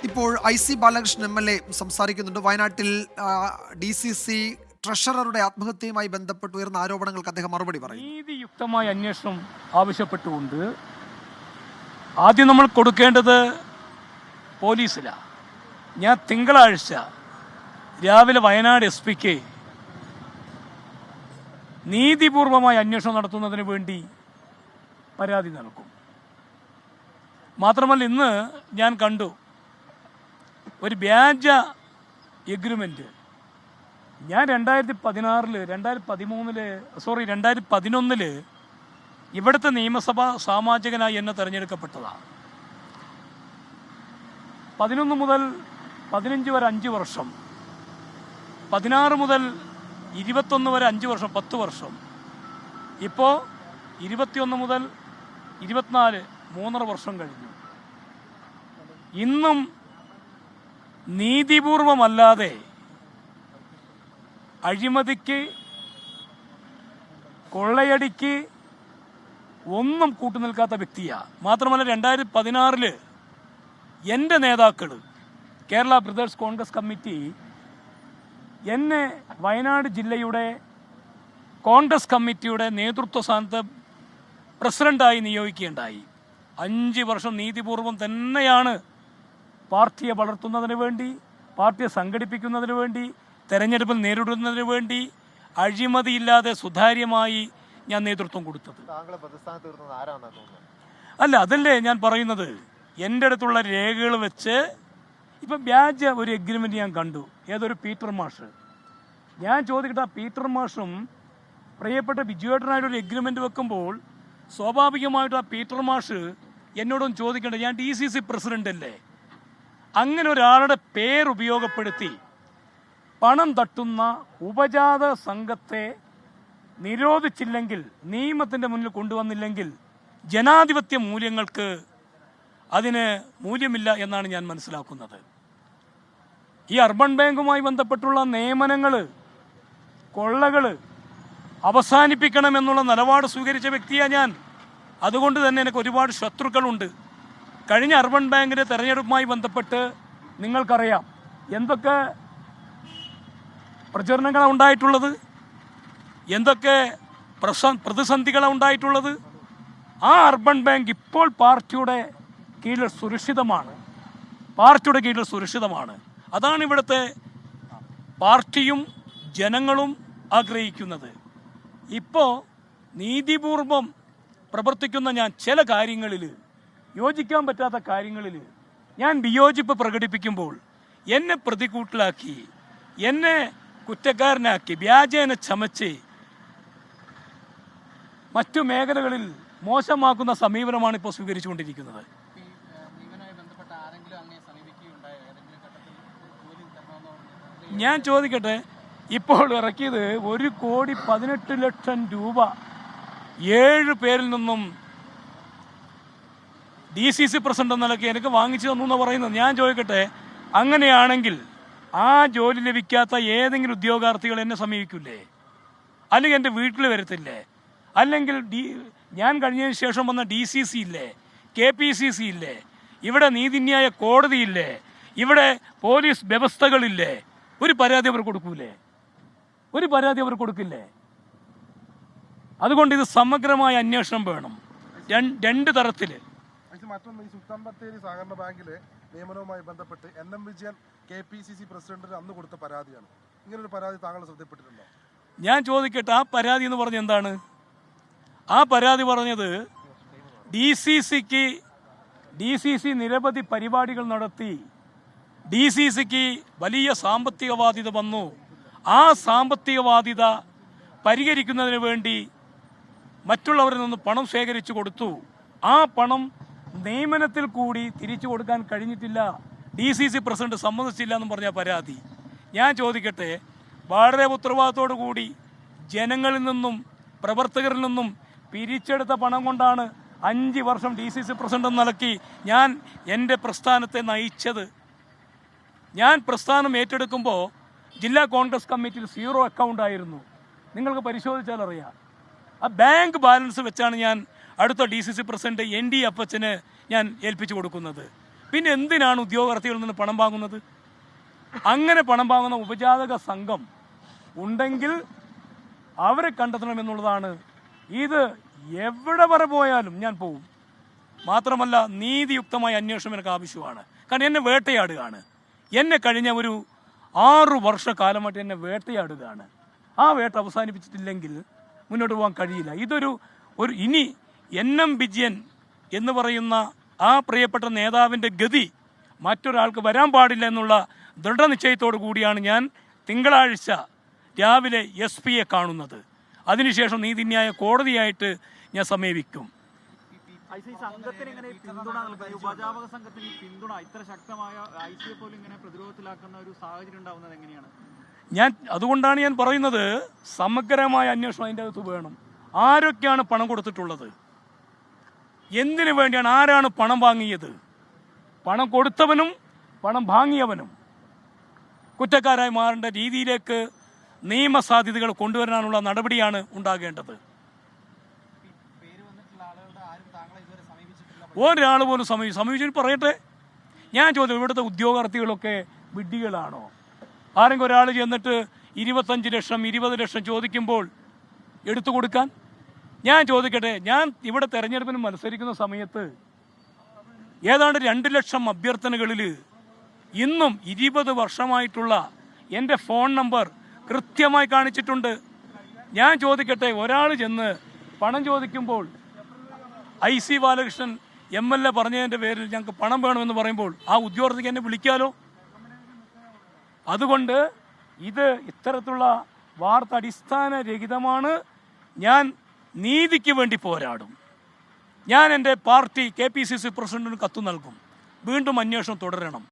ഇപ്പോൾ IC Balakrishnan MLA സംസാരിക്കുന്നുണ്ട്. വയനാട്ടിൽ DCC ട്രഷററുടെ ആത്മഹത്യയുമായി ബന്ധപ്പെട്ട് ഉയർന്ന ആരോപണങ്ങൾക്ക് അദ്ദേഹം മറുപടി പറയും. നീതിയുക്തമായ അന്വേഷണം ആവശ്യപ്പെട്ടുകൊണ്ട് ആദ്യം നമ്മൾ കൊടുക്കേണ്ടത് പോലീസിലാണ്. ഞാൻ തിങ്കളാഴ്ച രാവിലെ വയനാട് SP-ക്ക് നീതിപൂർവമായ അന്വേഷണം നടത്തുന്നതിന് വേണ്ടി പരാതി നൽകും. മാത്രമല്ല, ഇന്ന് ഞാൻ കണ്ടു ഒരു വ്യാജ എഗ്രിമെൻ്റ്. ഞാൻ 2011 ഇവിടുത്തെ നിയമസഭാ സാമാജികനായി എന്നെ തിരഞ്ഞെടുക്കപ്പെട്ടതാണ്. 11 മുതൽ 15 വരെ 5 വർഷം, 16 മുതൽ 21 വരെ 5 വർഷം, 10 വർഷം. ഇപ്പോൾ 21 മുതൽ 24 3.5 വർഷം കഴിഞ്ഞു. ഇന്നും നീതിപൂർവമല്ലാതെ അഴിമതിക്ക്, കൊള്ളയടിക്ക് ഒന്നും കൂട്ടുനിൽക്കാത്ത വ്യക്തിയാണ്. മാത്രമല്ല, 2016 എൻ്റെ നേതാക്കൾ, കേരള ബ്രദേഴ്സ് കോൺഗ്രസ് കമ്മിറ്റി എന്നെ വയനാട് ജില്ലയുടെ കോൺഗ്രസ് കമ്മിറ്റിയുടെ നേതൃത്വ സ്ഥാനത്ത് പ്രസിഡൻ്റായി നിയോഗിക്കുകയുണ്ടായി. 5 വർഷം നീതിപൂർവം തന്നെയാണ് പാർട്ടിയെ വളർത്തുന്നതിന് വേണ്ടി, പാർട്ടിയെ സംഘടിപ്പിക്കുന്നതിന് വേണ്ടി, തെരഞ്ഞെടുപ്പിൽ നേരിടുന്നതിന് വേണ്ടി അഴിമതിയില്ലാതെ സുതാര്യമായി ഞാൻ നേതൃത്വം കൊടുത്തത്. അല്ല, അതല്ലേ ഞാൻ പറയുന്നത്. എൻ്റെ അടുത്തുള്ള രേഖകൾ വെച്ച് ഇപ്പം വ്യാജ ഒരു എഗ്രിമെൻ്റ് ഞാൻ കണ്ടു. ഏതൊരു പീറ്റർ മാഷ്. ഞാൻ ചോദിക്കട്ടെ, പീറ്റർ മാഷും പ്രിയപ്പെട്ട ബിജുവേട്ടനായിട്ട് ഒരു എഗ്രിമെൻ്റ് വെക്കുമ്പോൾ സ്വാഭാവികമായിട്ട് പീറ്റർ മാഷ് എന്നോടൊന്നും ചോദിക്കേണ്ട, ഞാൻ DCC പ്രസിഡന്റ് അല്ലേ? അങ്ങനെ ഒരാളുടെ പേരുപയോഗപ്പെടുത്തി പണം തട്ടുന്ന ഉപജാത സംഘത്തെ നിരോധിച്ചില്ലെങ്കിൽ, നിയമത്തിൻ്റെ മുന്നിൽ കൊണ്ടുവന്നില്ലെങ്കിൽ ജനാധിപത്യ മൂല്യങ്ങൾക്ക് അതിന് മൂല്യമില്ല എന്നാണ് ഞാൻ മനസ്സിലാക്കുന്നത്. ഈ അർബൻ ബാങ്കുമായി ബന്ധപ്പെട്ടുള്ള നിയമനങ്ങൾ, കൊള്ളകൾ അവസാനിപ്പിക്കണമെന്നുള്ള നിലപാട് സ്വീകരിച്ച വ്യക്തിയാണ് ഞാൻ. അതുകൊണ്ട് തന്നെ എനിക്ക് ഒരുപാട് ശത്രുക്കളുണ്ട്. കഴിഞ്ഞ അർബൻ ബാങ്കിൻ്റെ തെരഞ്ഞെടുപ്പുമായി ബന്ധപ്പെട്ട് നിങ്ങൾക്കറിയാം എന്തൊക്കെ പ്രചരണങ്ങളാണ് ഉണ്ടായിട്ടുള്ളത്, എന്തൊക്കെ പ്രതിസന്ധികളാണ് ഉണ്ടായിട്ടുള്ളത്. ആ അർബൻ ബാങ്ക് ഇപ്പോൾ പാർട്ടിയുടെ കീഴിൽ സുരക്ഷിതമാണ്. അതാണ് ഇവിടുത്തെ പാർട്ടിയും ജനങ്ങളും ആഗ്രഹിക്കുന്നത്. ഇപ്പോൾ നീതിപൂർവം പ്രവർത്തിക്കുന്ന ഞാൻ ചില കാര്യങ്ങളിൽ, യോജിക്കാൻ പറ്റാത്ത കാര്യങ്ങളിൽ ഞാൻ വിയോജിപ്പ് പ്രകടിപ്പിക്കുമ്പോൾ എന്നെ പ്രതികൂട്ടിലാക്കി, എന്നെ കുറ്റക്കാരനാക്കി, വ്യാജേന ചമച്ച് മറ്റു മേഖലകളിൽ മോശമാക്കുന്ന സമീപനമാണ് ഇപ്പോൾ സ്വീകരിച്ചുകൊണ്ടിരിക്കുന്നത്. ഞാൻ ചോദിക്കട്ടെ, ഇപ്പോൾ ഇറക്കിയത് 1,18,00,000 രൂപ 7 പേരിൽ നിന്നും DCC പ്രസിഡന്റ് എന്ന നിലയ്ക്ക് എനിക്ക് വാങ്ങിച്ചു തന്നു എന്ന് പറയുന്നത്. ഞാൻ ചോദിക്കട്ടെ, അങ്ങനെയാണെങ്കിൽ ആ ജോലി ലഭിക്കാത്ത ഏതെങ്കിലും ഉദ്യോഗാർത്ഥികൾ എന്നെ സമീപിക്കില്ലേ? അല്ലെങ്കിൽ എൻ്റെ വീട്ടിൽ വരത്തില്ലേ? അല്ലെങ്കിൽ ഞാൻ കഴിഞ്ഞതിന് ശേഷം വന്ന DCC ഇല്ലേ, KPCC ഇല്ലേ, ഇവിടെ നീതിന്യായ കോടതിയില്ലേ, ഇവിടെ പോലീസ് വ്യവസ്ഥകളില്ലേ? ഒരു പരാതി അവർ കൊടുക്കില്ലേ? അതുകൊണ്ട് ഇത് സമഗ്രമായ അന്വേഷണം വേണം, 2 തരത്തിൽ. മറ്റൊന്ന്, ഈ സുൽത്താൻ ബത്തേരി സഹകരണ ബാങ്കിലെ നിയമനവുമായി ബന്ധപ്പെട്ട് NM വിജയൻ KPCC പ്രസിഡന്റിന് അന്ന് കൊടുത്ത പരാതിയാണ്. ഇങ്ങനൊരു പരാതി താങ്കൾ ശ്രദ്ധപ്പെട്ടിട്ടുണ്ടോ? ഞാൻ ചോദിക്കട്ടെ, ആ പരാതി എന്ന് പറഞ്ഞ എന്താണ്? ആ പരാതി പറഞ്ഞത് DCC നിരവധി പരിപാടികൾ നടത്തി, DCCക്ക് വലിയ സാമ്പത്തിക ബാധ്യത വന്നു. ആ സാമ്പത്തിക ബാധ്യത പരിഹരിക്കുന്നതിന് വേണ്ടി മറ്റുള്ളവരിൽ നിന്ന് പണം ശേഖരിച്ചു കൊടുത്തു. ആ പണം നിയമനത്തിൽ കൂടി തിരിച്ചു കൊടുക്കാൻ കഴിഞ്ഞിട്ടില്ല, DCC പ്രസിഡന്റ് സമ്മതിച്ചില്ല എന്നും പറഞ്ഞ പരാതി. ഞാൻ ചോദിക്കട്ടെ, വളരെ ഉത്തരവാദിത്തോടു കൂടി ജനങ്ങളിൽ നിന്നും പ്രവർത്തകരിൽ നിന്നും പിരിച്ചെടുത്ത പണം കൊണ്ടാണ് 5 വർഷം DCC പ്രസിഡന്റ് നിലയ്ക്ക് ഞാൻ എൻ്റെ പ്രസ്ഥാനത്തെ നയിച്ചത്. ഞാൻ പ്രസ്ഥാനം ഏറ്റെടുക്കുമ്പോൾ ജില്ലാ കോൺഗ്രസ് കമ്മിറ്റിയിൽ 0 അക്കൗണ്ട് ആയിരുന്നു. നിങ്ങൾക്ക് പരിശോധിച്ചാൽ അറിയാം. ആ ബാങ്ക് ബാലൻസ് വെച്ചാണ് ഞാൻ അടുത്ത DCC പ്രസിഡന്റ് ND അപ്പച്ചന് ഞാൻ ഏൽപ്പിച്ചു കൊടുക്കുന്നത്. പിന്നെ എന്തിനാണ് ഉദ്യോഗാർത്ഥികളിൽ നിന്ന് പണം വാങ്ങുന്നത്? അങ്ങനെ പണം വാങ്ങുന്ന ഉപജാതക സംഘം ഉണ്ടെങ്കിൽ അവരെ കണ്ടെത്തണമെന്നുള്ളതാണ്. ഇത് എവിടെ വരെ പോയാലും ഞാൻ പോവും. മാത്രമല്ല, നീതിയുക്തമായ അന്വേഷണം എനിക്ക് ആവശ്യമാണ്. കാരണം എന്നെ വേട്ടയാടുകയാണ്. എന്നെ കഴിഞ്ഞ ഒരു 6 വർഷക്കാലമായിട്ട് എന്നെ വേട്ടയാടുകയാണ്. ആ വേട്ട അവസാനിപ്പിച്ചിട്ടില്ലെങ്കിൽ മുന്നോട്ട് പോകാൻ കഴിയില്ല. ഇതൊരു ഇനി NM വിജയൻ എന്ന് പറയുന്ന ആ പ്രിയപ്പെട്ട നേതാവിൻ്റെ ഗതി മറ്റൊരാൾക്ക് വരാൻ പാടില്ല എന്നുള്ള ദൃഢനിശ്ചയത്തോടു കൂടിയാണ് ഞാൻ തിങ്കളാഴ്ച രാവിലെ SP-യെ കാണുന്നത്. അതിനുശേഷം നീതിന്യായ കോടതിയായിട്ട് ഞാൻ സമീപിക്കും. സംഘത്തിന് ഇങ്ങനെ പിന്തുണ നൽകുന്ന ഉപജാപക സംഘത്തിന് പിന്തുണ ഇത്ര ശക്തമായ IC-യെ പോലും ഇങ്ങനെ പ്രതിരോധത്തിലാക്കുന്ന ഒരു സാഹചര്യം ഉണ്ടാവുന്നത് എങ്ങനെയാണ്? അതുകൊണ്ടാണ് ഞാൻ പറയുന്നത്, സമഗ്രമായ അന്വേഷണം അതിൻ്റെ അകത്ത് വേണം. ആരൊക്കെയാണ് പണം കൊടുത്തിട്ടുള്ളത്? എന്തിനു വേണ്ടിയാണ്? ആരാണ് പണം വാങ്ങിയത്? പണം കൊടുത്തവനും പണം വാങ്ങിയവനും കുറ്റക്കാരായി മാറേണ്ട രീതിയിലേക്ക് നിയമസാധ്യതകൾ കൊണ്ടുവരാനുള്ള നടപടിയാണ് ഉണ്ടാകേണ്ടത്. ഒരാൾ പോലും സമീപിച്ചിട്ട് പറയട്ടെ. ഞാൻ ചോദിച്ചു, ഇവിടുത്തെ ഉദ്യോഗാർത്ഥികളൊക്കെ വിഡ്ഢികളാണോ? ആരെങ്കിലും ഒരാൾ ചെന്നിട്ട് 25 ലക്ഷം 20 ലക്ഷം ചോദിക്കുമ്പോൾ എടുത്തു കൊടുക്കാൻ? ഞാൻ ചോദിക്കട്ടെ, ഞാൻ ഇവിടെ തെരഞ്ഞെടുപ്പിന് മത്സരിക്കുന്ന സമയത്ത് ഏതാണ്ട് 2 ലക്ഷം അഭ്യർത്ഥനകളിൽ ഇന്നും 20 വർഷമായിട്ടുള്ള എൻ്റെ ഫോൺ നമ്പർ കൃത്യമായി കാണിച്ചിട്ടുണ്ട്. ഞാൻ ചോദിക്കട്ടെ, ഒരാൾ ചെന്ന് പണം ചോദിക്കുമ്പോൾ IC ബാലകൃഷ്ണൻ MLA പറഞ്ഞതിൻ്റെ പേരിൽ ഞങ്ങൾക്ക് പണം വേണമെന്ന് പറയുമ്പോൾ ആ ഉദ്യോഗസ്ഥർക്ക് എന്നെ വിളിക്കാലോ? അതുകൊണ്ട് ഇത്തരത്തിലുള്ള വാർത്ത അടിസ്ഥാനരഹിതമാണ്. ഞാൻ നീതിക്ക് വേണ്ടി പോരാടും. ഞാൻ എൻ്റെ പാർട്ടി KPCC പ്രസിഡന്റിന് കത്ത് നൽകും. വീണ്ടും അന്വേഷണം തുടരണം.